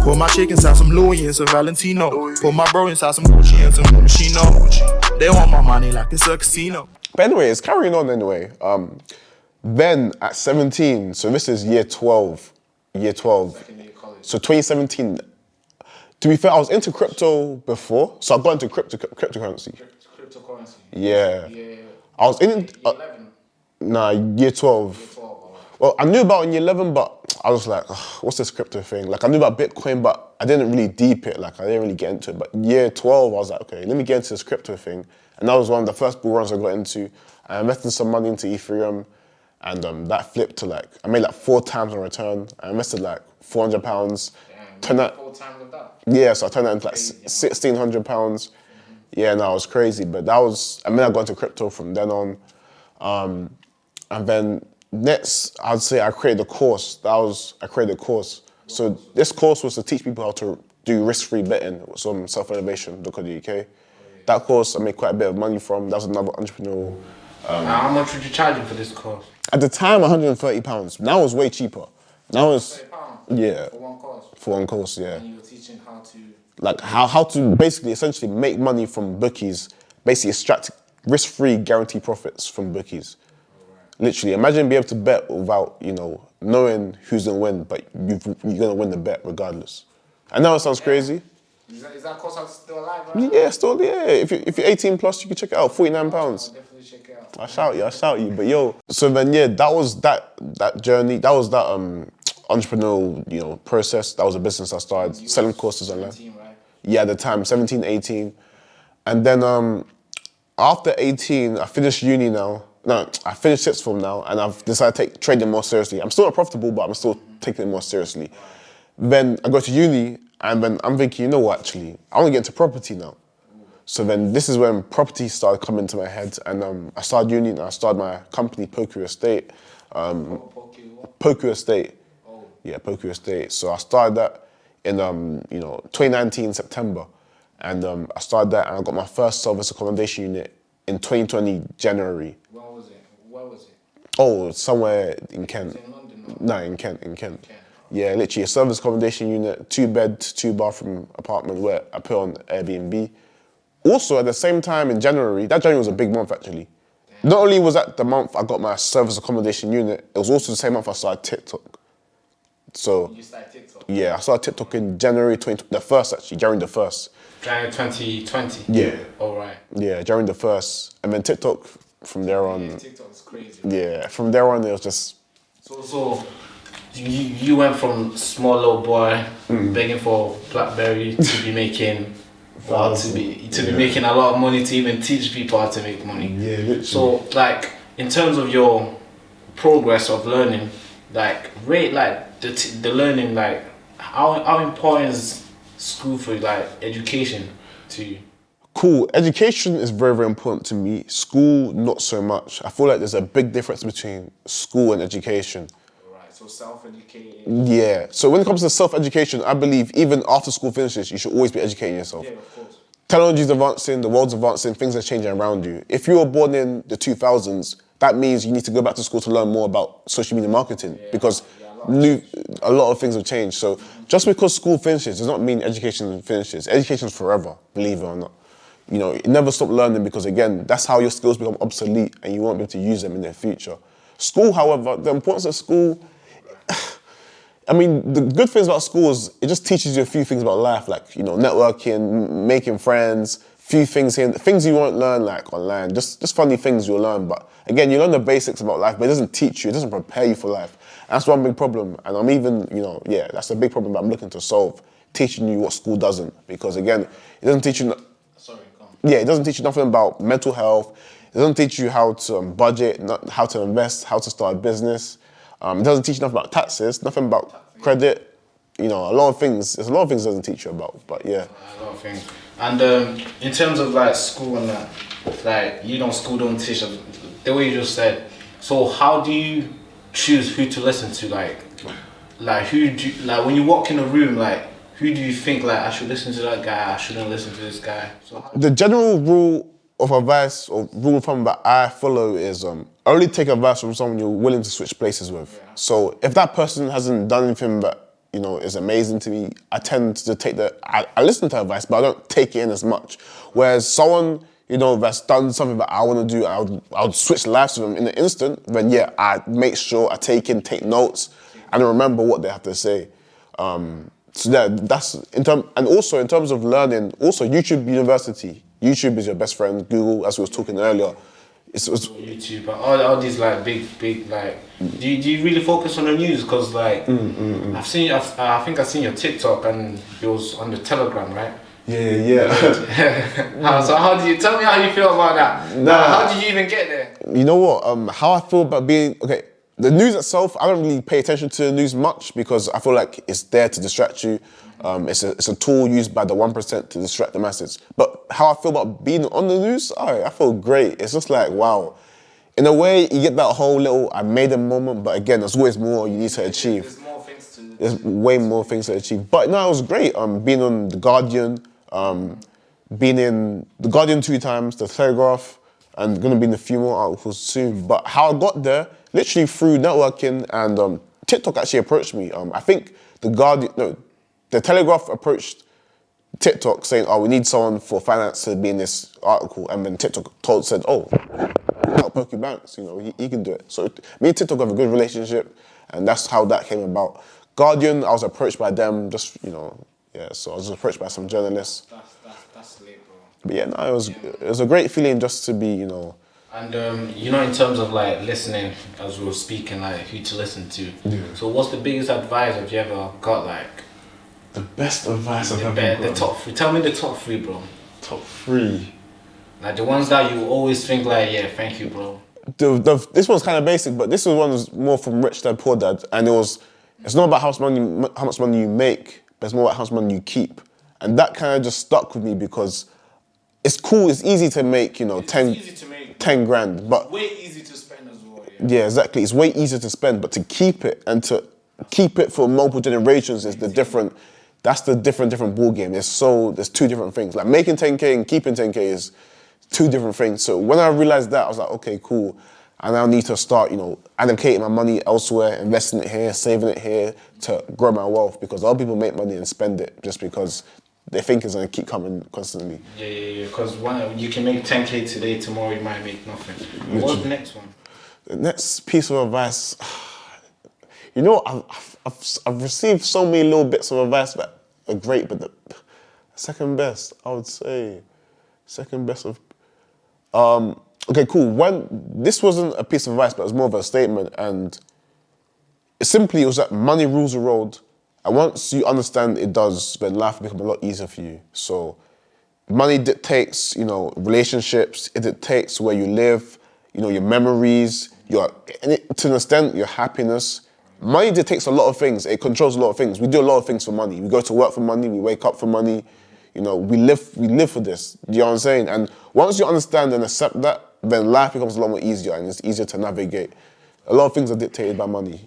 Put my chick inside some Louis and some Valentino. Put my bro inside some Gucci and some Moschino. They want my money like it's a casino. But anyway, it's carrying on anyway. Then at 17, so this is year 12. Second year college. So 2017. To be fair, I was into crypto before, so I got into cryptocurrency. Cryptocurrency. Yeah. Yeah. I was in. Year 11. Nah, year 12. Year 12. Well, I knew about it in year 11, but I was like, what's this crypto thing? Like, I knew about Bitcoin, but I didn't really deep it. Like, I didn't really get into it. But year 12, I was like, okay, let me get into this crypto thing. And that was one of the first bull runs I got into. I invested some money into Ethereum, and that flipped to like, I made like 4 times on return. I invested like £400. Damn, 4 times of that? Yeah, so I turned that into like £1,600. Mm-hmm. Yeah, no, it was crazy. But that was, I got into crypto from then on. And then next, I'd say I created a course. I created a course. So this course was to teach people how to do risk-free betting with some self-elevation.co.uk. That course I made quite a bit of money from. That was another entrepreneurial. How much would you charge for this course? At the time, £130. Now it's way cheaper. Now it's £30? Yeah. For one course? For one course, yeah. And you were teaching how to... Like how to basically essentially make money from bookies, basically extract risk-free guaranteed profits from bookies. Literally, imagine being able to bet without, knowing who's gonna win, but you're gonna win the bet regardless. I know it sounds crazy. Is that course still alive, right? Yeah, still, yeah. If you're 18 plus, you can check it out, £49. I'll definitely check it out. I shout you, but yo. So then, yeah, that was that journey, that was that entrepreneurial, process. That was a business I started, selling courses online. 17, right? Yeah, at the time, 17, 18. And then after 18, I finished uni now. No, I finished sixth form now, and I've decided to take trading more seriously. I'm still not profitable, but I'm still taking it more seriously. Then I go to uni, and then I'm thinking, you know what, actually, I want to get into property now. So then this is when property started coming into my head, and I started uni, and I started my company, Poku Estate. Poku Estate. Oh. Yeah, Poku Estate. So I started that in 2019 September, and I started that, and I got my first service accommodation unit in 2020 January. Where was it? Oh, somewhere in Kent. Was it in London? Or? No, in Kent. Yeah, literally a service accommodation unit, 2-bed, 2-bathroom apartment where I put on Airbnb. Also, at the same time in January, that January was a big month actually. Damn. Not only was that the month I got my service accommodation unit, it was also the same month I started TikTok. So you started TikTok? Yeah, I started TikTok in January 1st. January the 1st. January 2020? Yeah. All right. Yeah, January the 1st. And then TikTok from there on. Yeah, TikTok's crazy. Yeah, from there on it was just. So you went from small little boy begging for BlackBerry to be making. To be making a lot of money to even teach people how to make money. Yeah, literally. So like in terms of your progress of learning, like rate like the learning, like how important is school for like education to you? Cool. Education is very, very important to me. School, not so much. I feel like there's a big difference between school and education. Right. So self-educated. Yeah. So when it comes to self-education, I believe even after school finishes, you should always be educating yourself. Yeah, of course. Technology's advancing, the world's advancing, things are changing around you. If you were born in the 2000s, that means you need to go back to school to learn more about social media marketing because a lot of things have changed. So just because school finishes does not mean education finishes. Education's forever, believe it or not. You never stop learning because, again, that's how your skills become obsolete and you won't be able to use them in the future. School, however, the importance of school, I mean, the good things about school is it just teaches you a few things about life, like, networking, making friends, few things here, things you won't learn like online, just funny things you'll learn. But again, you learn the basics about life, but it doesn't teach you, it doesn't prepare you for life. That's one big problem. And I'm even, that's a big problem that I'm looking to solve, teaching you what school doesn't. Because again, it doesn't teach you... Yeah, it doesn't teach you nothing about mental health. It doesn't teach you how to budget, how to invest, how to start a business. It doesn't teach you nothing about taxes, nothing about credit. A lot of things. There's a lot of things it doesn't teach you about, but yeah. A lot of things. And in terms of like school and that, like, school don't teach us, the way you just said. So how do you choose who to listen to? Like who do you, like when you walk in a room, like, who do you think, like, I should listen to that guy, I shouldn't listen to this guy? So the general rule of advice or rule of thumb that I follow is only take advice from someone you're willing to switch places with. Yeah. So if that person hasn't done anything that is amazing to me. I tend to take I listen to advice, but I don't take it in as much. Whereas someone, that's done something that I want to do, I would switch lives with them in an instant, then yeah, I make sure I take notes, and remember what they have to say. So yeah, that's in terms of learning. Also, YouTube University. YouTube is your best friend. Google, as we was talking earlier. It's YouTube, but all these like big like. Do you really focus on the news? Because like I think I've seen your TikTok and it was on the Telegram, right? Yeah. So how do you tell me how you feel about that? How did you even get there? You know what? How I feel about the news itself, I don't really pay attention to the news much because I feel like it's there to distract you. It's a tool used by the 1% to distract the masses. But how I feel about being on the news, I feel great. It's just like, wow. In a way, you get that whole little I made a moment, but again, there's always more you need to achieve. There's way more things to achieve. But no, it was great. Being on The Guardian, being in The Guardian 2 times, The Telegraph, and going to be in a few more articles soon. But how I got there, literally through networking, and TikTok actually approached me. I think The Telegraph approached TikTok saying, we need someone for finance to be in this article. And then TikTok said, Poku Banks, he can do it. So me and TikTok have a good relationship, and that's how that came about. Guardian, I was approached by them, so I was approached by some journalists. That's late, bro. But yeah, no, it was a great feeling just to be, And in terms of like listening, as we were speaking, like who to listen to. Yeah. So what's the biggest advice have you ever got? Like the best advice I've ever got. The top 3. Tell me the top 3, bro. Top 3. Like the ones that you always think like, yeah, thank you, bro. This one's kind of basic, but this was more from Rich Dad Poor Dad, and it's not about how much money you make, but it's more about how much money you keep, and that kind of just stuck with me because it's cool. It's easy to make 10 grand, but way easy to spend as well. Yeah, exactly. It's way easier to spend, but to keep it and to keep it for multiple generations is that's the different ball game. There's 2 different things. Like making 10K and keeping 10K is 2 different things. So when I realized that, I was like, okay, cool. I now need to start, allocating my money elsewhere, investing it here, saving it here to grow my wealth, because a lot of people make money and spend it just because they think it's going to keep coming constantly. Yeah. Because you can make 10K today, tomorrow you might make nothing. What's the next one? The next piece of advice, I've received so many little bits of advice that are great, but the second best, I would say, okay, cool. This wasn't a piece of advice, but it was more of a statement, and it was that money rules the road, and once you understand it does, then life will become a lot easier for you. So money dictates, relationships, it dictates where you live, your memories, to an extent, your happiness. Money dictates a lot of things. It controls a lot of things. We do a lot of things for money. We go to work for money. We wake up for money. We live for this. Do you know what I'm saying? And once you understand and accept that, then life becomes a lot more easier, and it's easier to navigate. A lot of things are dictated by money,